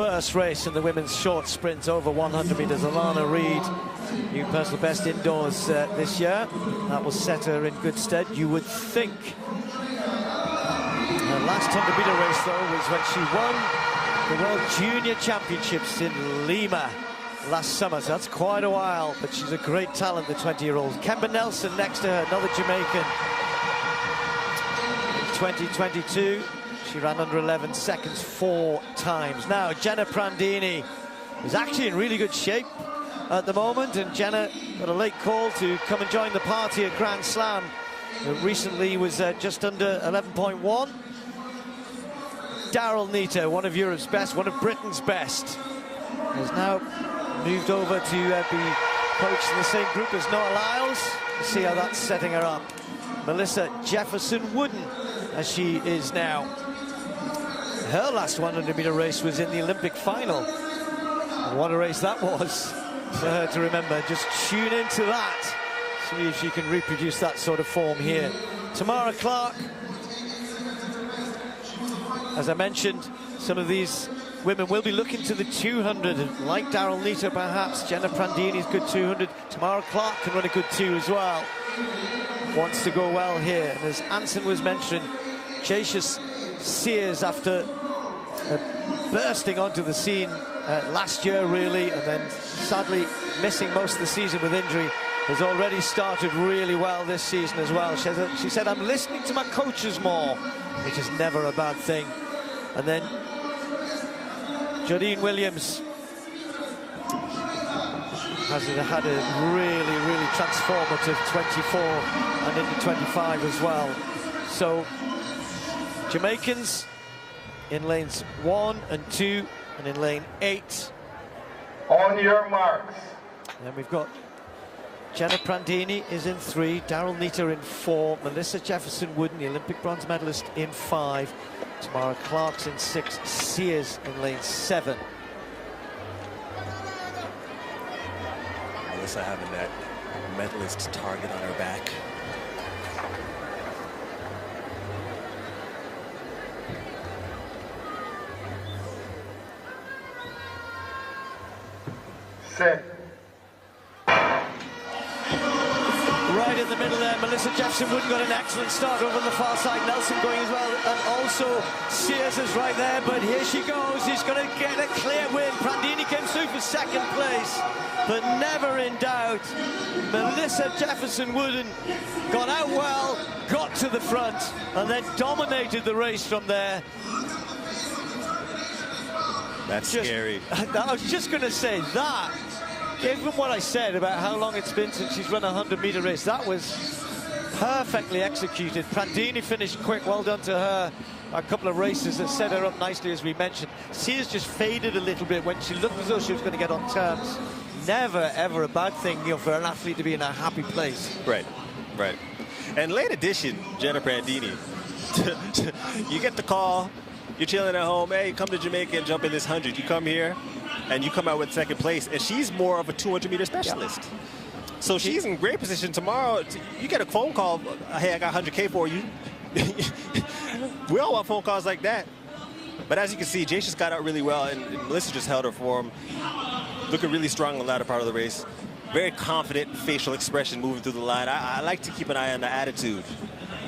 first race in the women's short sprint over 100 meters. Alana Reid, new personal best indoors this year. That will set her in good stead, you would think. Her last 100-meter race, though, was when she won the World Junior Championships in Lima last summer, so that's quite a while, but she's a great talent, the 20-year-old. Kemba Nelson next to her, another Jamaican. In 2022, she ran under 11 seconds 4 times. Now, Jenna Prandini is actually in really good shape at the moment, and Jenna got a late call to come and join the party at Grand Slam. Recently was just under 11.1. Daryl Neater, one of Europe's best, one of Britain's best, has now moved over to be coached in the same group as Noah Lyles. We'll see how that's setting her up. Melissa Jefferson-Wooden, as she is now. Her last 100-meter race was in the Olympic final. And what a race that was for her to remember. Just tune into that. See if she can reproduce that sort of form here. Tamara Clark. As I mentioned, some of these women will be looking to the 200, like Daryl Neater perhaps. Jenna Prandini's good 200. Tamara Clark can run a good 2 as well. Wants to go well here. And as Anson was mentioning, Jacius Sears, after bursting onto the scene last year, really, and then sadly missing most of the season with injury, has already started really well this season as well. She said, I'm listening to my coaches more, which is never a bad thing. And then Jodine Williams has had a really transformative 24 and into 25 as well. So Jamaicans in lanes 1 and 2 and in lane 8. On your marks. Then we've got Jenna Prandini is in 3, Daryl Neater in 4, Melissa Jefferson-Wooden, the Olympic bronze medalist, in 5, Tamara Clark's in 6, Sears in lane 7. Melissa having that medalist target on her back. Set. Right in the middle there, Melissa Jefferson-Wooden got an excellent start over on the far side. Nelson going as well, and also Sears is right there, but here she goes. She's going to get a clear win. Prandini came through for 2nd place, but never in doubt. Melissa Jefferson-Wooden got out well, got to the front, and then dominated the race from there. That's scary. I was just going to say that. Given what I said about how long it's been since she's run a 100-meter race, that was perfectly executed. Prandini finished quick, well done to her. A couple of races that set her up nicely, as we mentioned. Sears just faded a little bit when she looked as though she was going to get on terms. Never, ever a bad thing, you know, for an athlete to be in a happy place. Right. And late addition, Jenna Prandini. You get the call, you're chilling at home, hey, come to Jamaica and jump in this 100. You come here, and you come out with 2nd place, and she's more of a 200-meter specialist. Yeah. So she's in great position tomorrow. You get a phone call, hey, I got 100K for you. We all want phone calls like that. But as you can see, Jacius got out really well, and Melissa just held her form. Looking really strong in the latter part of the race. Very confident facial expression moving through the line. I like to keep an eye on the attitude,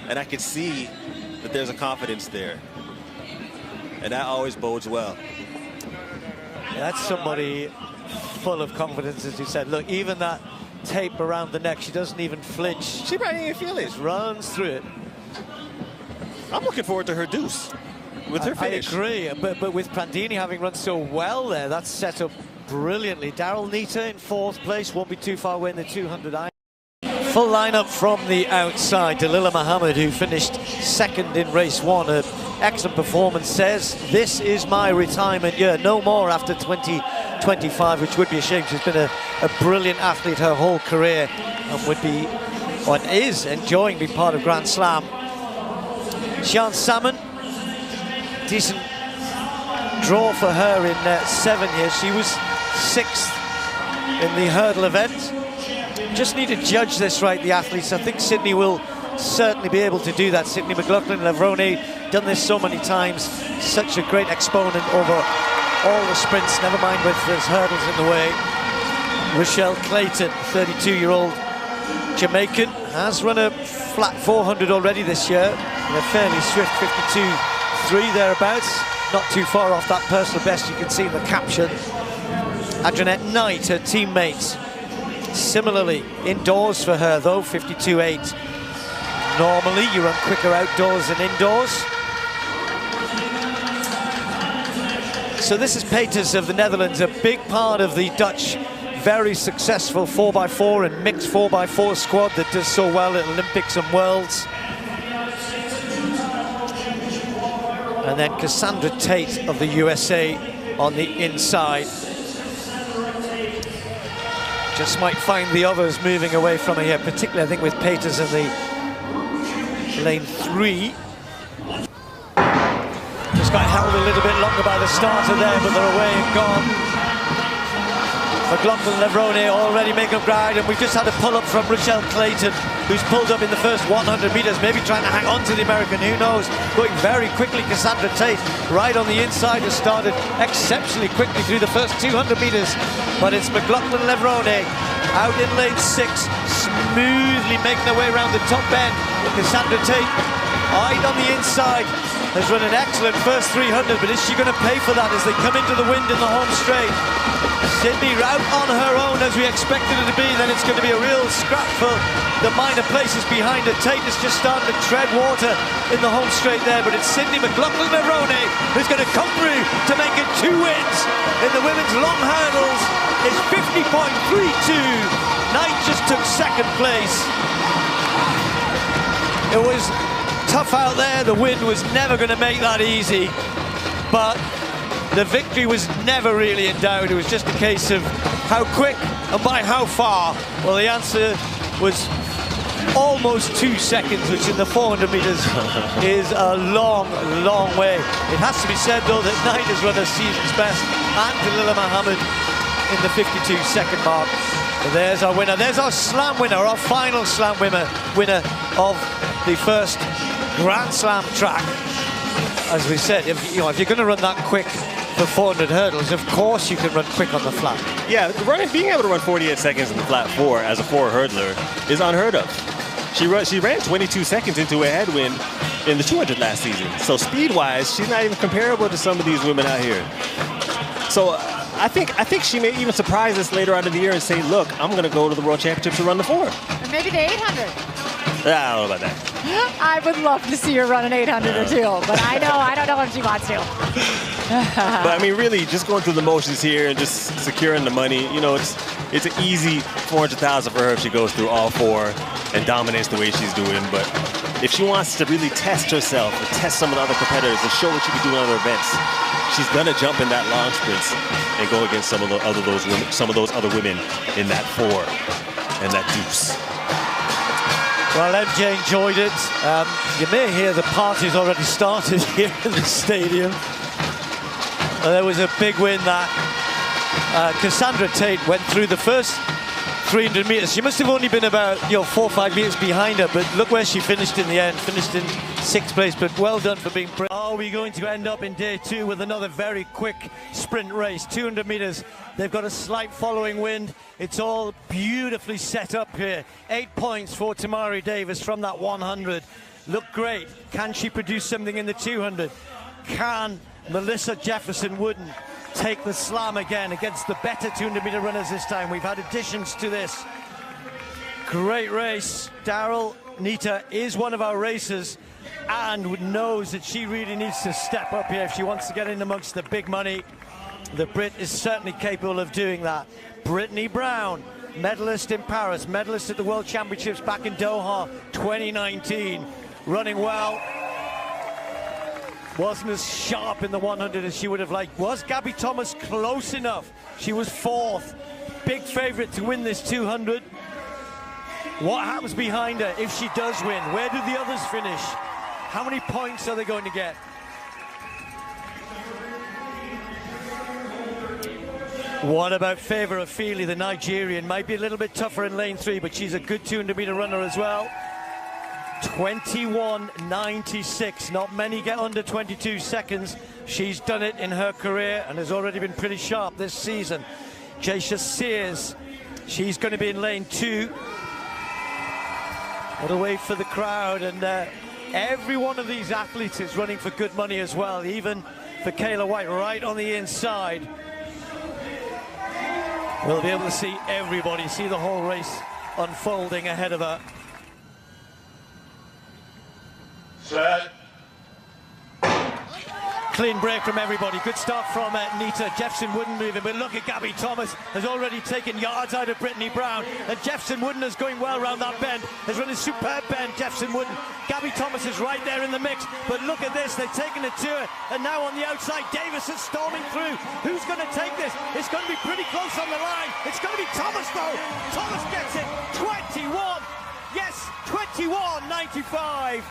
and I can see that there's a confidence there. And that always bodes well. That's somebody full of confidence, as you said. Look, even that tape around the neck, she doesn't even flinch. She probably didn't even feel it. Just runs through it. I'm looking forward to her deuce with her finish. I agree, but with Prandini having run so well there, that's set up brilliantly. Daryl Neater in 4th place, won't be too far away in the 200. Full lineup from the outside. Dalila Muhammad, who finished 2nd in race 1. An excellent performance, says, this is my retirement year. No more after 2025, which would be a shame. She's been a brilliant athlete her whole career and would be, or is enjoying being part of Grand Slam. Sian Salmon, decent draw for her in 7 years. She was 6th in the hurdle event. Just need to judge this right, the athletes. I think Sydney will certainly be able to do that. Sydney Mclaughlin, Levrone, done this so many times. Such a great exponent over all the sprints, never mind with there's hurdles in the way. Rochelle Clayton, 32-year-old Jamaican, has run a flat 400 already this year, in a fairly swift 52.3 thereabouts, not too far off that personal best you can see in the caption. Adrianette Knight, her teammates, similarly indoors for her though, 52.8. Normally you run quicker outdoors than indoors. So this is Peters of the Netherlands, a big part of the Dutch very successful 4x4 and mixed 4x4 squad that does so well at Olympics and Worlds. And then Cassandra Tate of the USA on the inside. Just might find the others moving away from her here, particularly I think with Peters in the lane 3. Just got held a little bit longer by the starter there, but they're away and gone. Mclaughlin Levrone already making up ground, and we've just had a pull-up from Rochelle Clayton, who's pulled up in the first 100 meters, maybe trying to hang on to the American, who knows. Going very quickly, Cassandra Tate, right on the inside, has started exceptionally quickly through the first 200 meters. But it's Mclaughlin Levrone out in lane 6, smoothly making her way around the top bend. Cassandra Tate, eyed on the inside, has run an excellent first 300, but is she going to pay for that as they come into the wind in the home straight? Sydney out on her own as we expected it to be, then it's going to be a real scrap for the minor places behind her. Tate is just starting to tread water in the home straight there, but it's Sydney Mclaughlin Levrone who's going to come through to make it 2 wins in the women's long hurdles. It's 50.32. Knight just took second place. It was tough out there, the wind was never going to make that easy, but the victory was never really in doubt. It was just a case of how quick and by how far. Well, the answer was almost 2 seconds, which in the 400 meters is a long, long way. It has to be said, though, that Knight has run her season's best, and Dalila Muhammad in the 52-second mark. So there's our winner. There's our slam winner, our final slam winner of the first Grand Slam track. As we said, if you're going to run that quick for 400 hurdles, of course you can run quick on the flat. Yeah, being able to run 48 seconds in the flat 4 as a 4 hurdler is unheard of. She ran 22 seconds into a headwind in the 200 last season. So speed-wise, she's not even comparable to some of these women out here. So I think she may even surprise us later on in the year and say, look, I'm going to go to the World Championships to run the 4. Or maybe the 800. I don't know about that. I would love to see her run an 800 or 2, but I don't know if she wants to. But I mean, really, just going through the motions here and just securing the money, you know, it's an easy 400,000 for her if she goes through all 4 and dominates the way she's doing. But if she wants to really test herself and test some of the other competitors and show what she can do in other events, she's gonna jump in that long sprints and go against some of those other women in that 4 and that deuce. Well, MJ enjoyed it. You may hear the party's already started here in the stadium. There was a big win that Cassandra Tate went through the first 300 meters. She must have only been about 4 or 5 meters behind her, but look where she finished in the end. Finished in 6th place, but well done for being brave. Are we going to end up in day 2 with another very quick sprint race? 200 meters. They've got a slight following wind. It's all beautifully set up here. 8 points for Tamari Davis from that 100. Look great. Can she produce something in the 200? Can Melissa Jefferson Wooden take the slam again against the better 200-meter runners this time? We've had additions to this. Great race. Daryl Nita is one of our racers and knows that she really needs to step up here if she wants to get in amongst the big money. The Brit is certainly capable of doing that. Brittany Brown, medalist in Paris, medalist at the World Championships back in Doha 2019, running well. Wasn't as sharp in the 100 as she would have liked. Was Gabby Thomas close enough? She was 4th. Big favorite to win this 200. What happens behind her if she does win? Where do the others finish? How many points are they going to get? What about Favour Ofili, the Nigerian? Might be a little bit tougher in lane 3, but she's a good 200-meter runner as well. 21.96. Not many get under 22 seconds. She's done it in her career and has already been pretty sharp this season. Jaisha Sears, she's going to be in lane 2. What a wait for the crowd, and every one of these athletes is running for good money as well, even for Kayla White right on the inside. We'll be able to see everybody, see the whole race unfolding ahead of her. Set. Clean break from everybody. Good start from Nita. Jefferson wouldn't move it, but look at Gabby Thomas has already taken yards out of Brittany Brown. And Jefferson Wooden is going well around that bend. Has run a superb bend, Jefferson Wooden. Gabby Thomas is right there in the mix. But look at this, they've taken it to her. And now on the outside, Davis is storming through. Who's going to take this? It's going to be pretty close on the line. It's going to be Thomas though. Thomas gets it. 21. Yes, 21.95.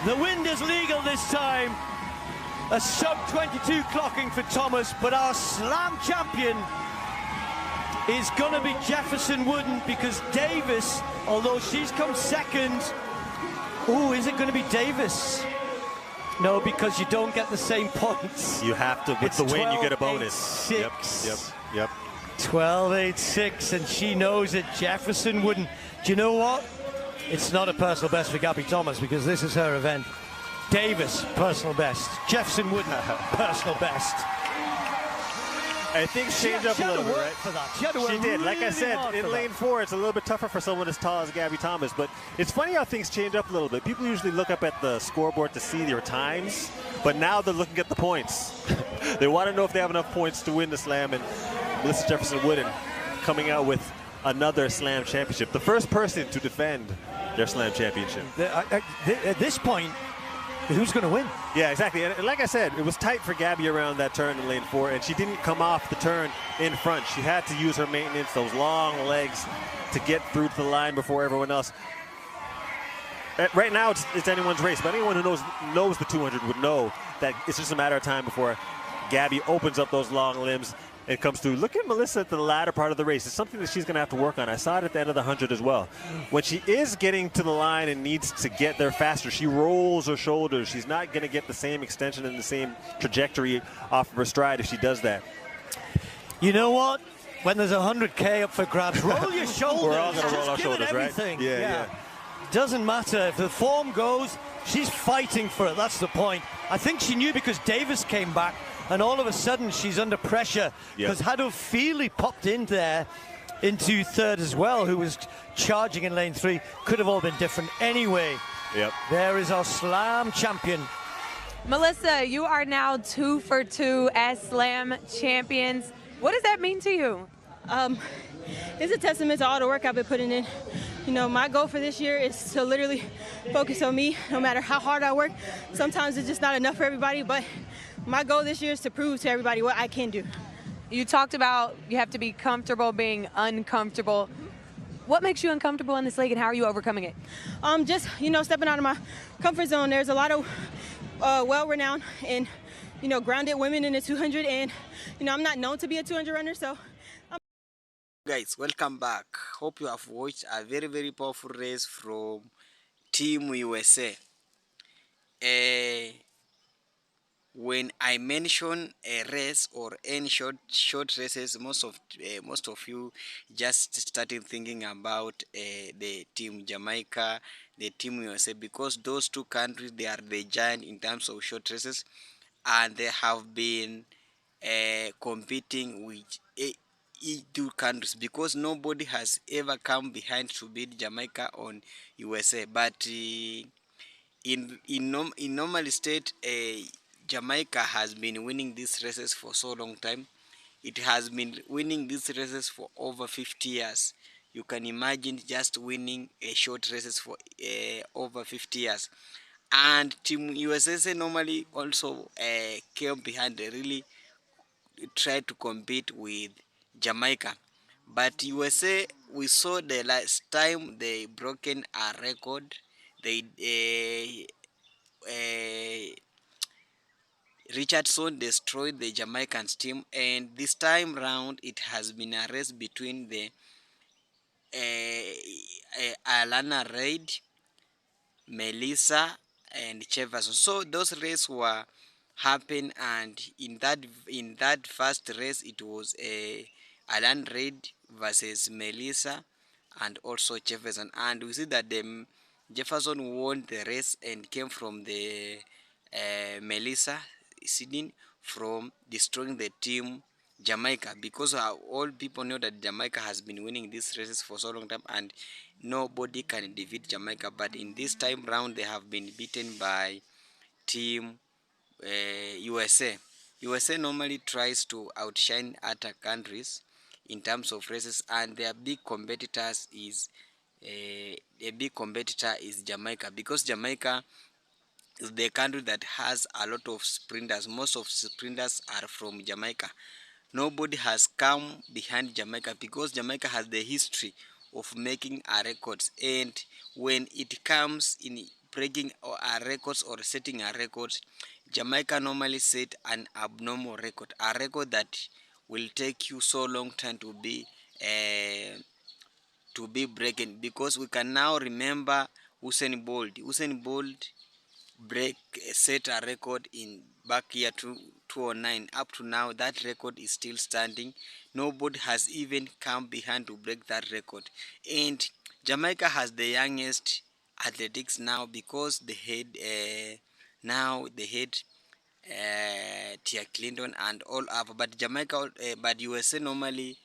The wind is legal this time. A sub-22 clocking for Thomas, but our slam champion is going to be Jefferson Wooden, because Davis, although she's come second, is it going to be Davis? No, because you don't get the same points. You have to, with the win, you get a bonus. Yep. 12.86, and she knows it. Jefferson Wooden. Do you know what? It's not a personal best for Gabby Thomas, because this is her event. Davis, personal best. Jefferson Wooden, personal best. I think change up a little bit, right? For that. She did. Like I said, in lane 4, it's a little bit tougher for someone as tall as Gabby Thomas. But it's funny how things change up a little bit. People usually look up at the scoreboard to see their times, but now they're looking at the points. They want to know if they have enough points to win the slam. And Melissa Jefferson Wooden coming out with another slam championship. The first person to defend their slam championship. At this point, who's going to win? Yeah, exactly. And like I said, it was tight for Gabby around that turn in lane 4, and she didn't come off the turn in front. She had to use her maintenance, those long legs, to get through to the line before everyone else. Right now, it's anyone's race, but anyone who knows the 200 would know that it's just a matter of time before Gabby opens up those long limbs and comes through. Look at Melissa at the latter part of the race. It's something that she's going to have to work on. I saw it at the end of the 100 as well. When she is getting to the line and needs to get there faster, she rolls her shoulders. She's not going to get the same extension and the same trajectory off of her stride if she does that. You know what? When there's 100K up for grabs, roll your shoulders. We're all going to roll our Just shoulders, right? Yeah. Doesn't matter. If the form goes, she's fighting for it. That's the point. I think she knew, because Davis came back, and all of a sudden she's under pressure, because Hado Feely popped in there into third as well, who was charging in lane 3. Could have all been different anyway. There is our slam champion. Melissa, you are now 2 for 2 as slam champions. What does that mean to you? It's a testament to all the work I've been putting in. You know, my goal for this year is to literally focus on me, no matter how hard I work. Sometimes it's just not enough for everybody, but my goal this year is to prove to everybody what I can do. You talked about you have to be comfortable being uncomfortable. What makes you uncomfortable in this league, and how are you overcoming it? Just, stepping out of my comfort zone. There's a lot of well-renowned and, grounded women in the 200, and, I'm not known to be a 200 runner, so. Guys, welcome back. Hope you have watched a very, very powerful race from Team USA. When I mention a race or any short races, most of you just started thinking about the Team Jamaica, the Team USA, because those two countries, they are the giant in terms of short races, and they have been competing with each two countries, because nobody has ever come behind to beat Jamaica on USA. But in normal state, Jamaica has been winning these races for so long time. It has been winning these races for over 50 years. You can imagine just winning short races for over 50 years. And Team USA normally also came behind. They really tried to compete with Jamaica. But USA, we saw the last time they broken a record. They Richardson destroyed the Jamaican team, and this time round it has been a race between the Alana Reid Melissa and Jefferson. So those races were happen, and in that first race it was a Alan Reid versus Melissa and also Jefferson, and we see that the Jefferson won the race and came from the Melissa sitting from destroying the team Jamaica, because all people know that Jamaica has been winning these races for so long time and nobody can defeat Jamaica. But in this time round, they have been beaten by team USA. USA normally tries to outshine other countries in terms of races, and their big competitors is a big competitor is Jamaica, because Jamaica is the country that has a lot of sprinters. Most of sprinters are from Jamaica. Nobody has come behind Jamaica, because Jamaica has the history of making a records, and when it comes in breaking a records or setting a record, Jamaica normally set an abnormal record, a record that will take you so long time to be breaking, because we can now remember Usain Bolt. Usain Bolt break set a record in back year 2009. Up to now, that record is still standing. Nobody has even come behind to break that record, and Jamaica has the youngest athletics now, because they had Tia Clinton and all up, but but USA normally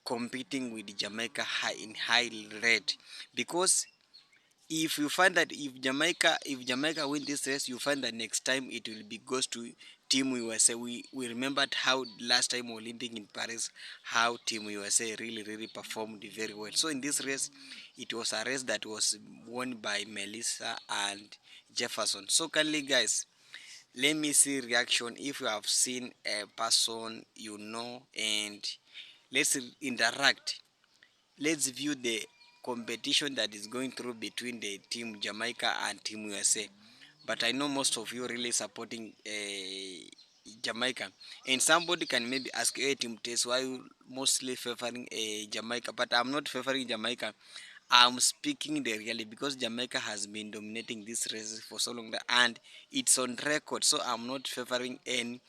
competing with Jamaica in high rate, because if you find that if Jamaica win this race, you find that next time it will be goes to Team USA. We remembered how last time Olympic in Paris, how Team USA really performed very well. So in this race, it was a race that was won by Melissa and Jefferson. So kindly guys, let me see reaction if you have seen a person and let's interact. Let's view the competition that is going through between the team Jamaica and team USA. But I know most of you really supporting Jamaica. And somebody can maybe ask, hey, team test, why you mostly favoring Jamaica? But I'm not favoring Jamaica. I'm speaking the reality, because Jamaica has been dominating this race for so long and it's on record. So I'm not favoring any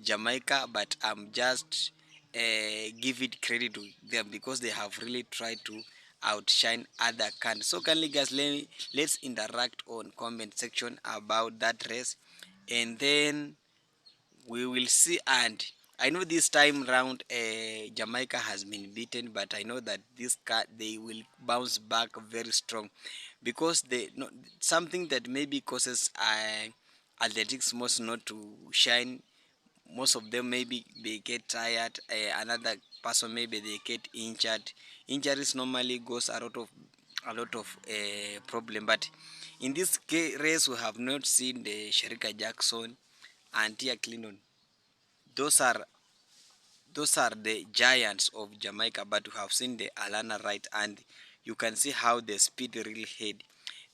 Jamaica, but I'm just give it credit to them, because they have really tried to outshine other countries. So kindly guys, let's interact on comment section about that race, and then we will see. And I know this time round Jamaica has been beaten, but I know that they will bounce back very strong, because they no, something that maybe causes athletics most not to shine. Most of them maybe they get tired, another person maybe they get injured. Injuries normally goes a lot of problem, but in this race we have not seen the Sherika Jackson and Tia Clinton. Those are those are the giants of Jamaica, but you have seen the Alana, right? And you can see how the speed really hit.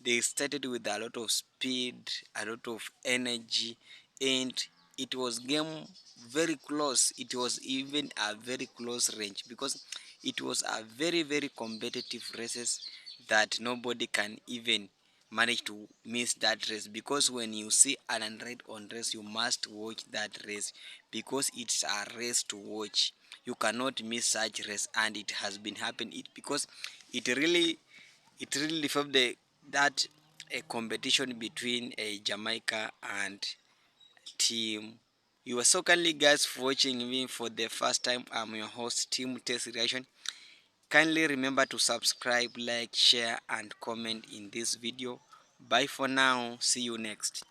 They started with a lot of speed, a lot of energy, and it was game very close. It was even a very close range, because it was a very competitive races that nobody can even manage to miss that race, because when you see an unraid on race, you must watch that race, because it's a race to watch. You cannot miss such race, and it has been happening because it really developed that a competition between a Jamaica and team. You are so kindly guys for watching me for the first time. I'm your host, Team Test Reaction. Kindly remember to subscribe, like, share, and comment in this video. Bye for now. See you next.